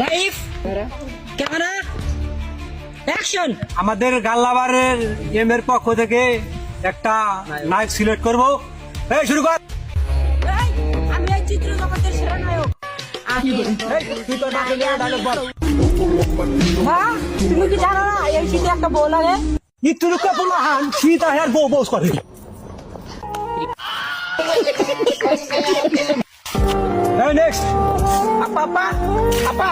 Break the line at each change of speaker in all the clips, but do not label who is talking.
Live camera action.
আমাদের গাল্লাবারের এর পক্ষ থেকে একটা নায়ক সিলেক্ট করব। এই শুরু কর।
আমি এই চিত্র জগতের সেরা নায়ক।
তুই তো ডায়লগ বল।
হ্যাঁ, তুমি কি জানো না এই শীতে একটা বউ লাগে?
ইতুর কপল হান শীত আহার বউ বউস করে। এই নেক্সট।
আপা আপা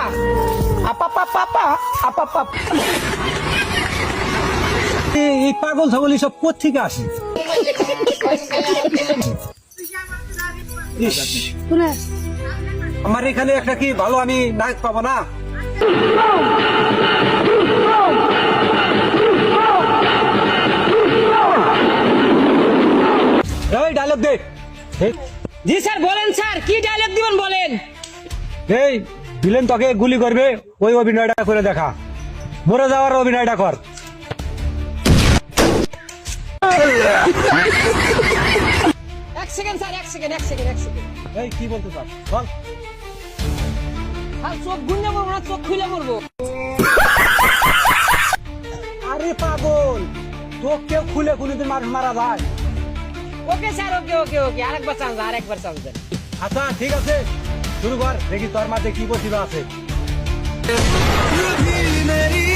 আপা আপা আপা আপা আপা আপা।
এই পাগল ছাগল সব কোত্থেকে আসে? ইস, আমার এখানে একটা কি ভালো আমি নায়ক পাবো না? এই ডায়লগ দে।
জি স্যার বলেন স্যার, কি ডায়লগ দিবেন বলেন।
এই ভিলেন তোকে গুলি করবে, ওই অভিনয়টা করে দেখা। মরে যাওয়ার অভিনয়টা কর।
এক সেকেন্ড স্যার, এক সেকেন্ড।
এই কি বলতে চাস বল।
আর চোখ গুঞ্জে মরবো না, চোখ খুলে মরবো।
আরে পাগল, তোকে কেউ খুলে কোনোদিন মানুষ মারা যায়?
ওকে স্যার, ওকে ওকে ওকে, আরেকবার চান্স, আরেকবার চান্স দেন।
আচ্ছা ঠিক আছে, শুরু কর, দেখি তোর মাঝে কি প্রতিভা আছে।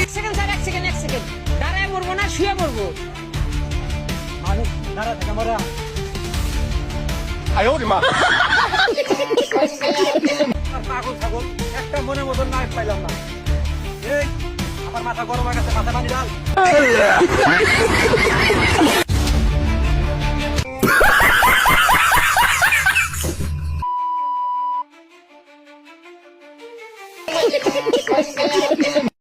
এক সেকেন্ড স্যার, এক সেকেন্ড। দাঁড়ায় মরবো না, শুয়ে মরবো।
মানুষ দাঁড়া থেকে মরা। আর পাগল ছাগল একটা মনের মতন নায়ক পাইলাম না। এই আমার মাথা গরম হয়ে গেছে, মাথা পানি ডাল।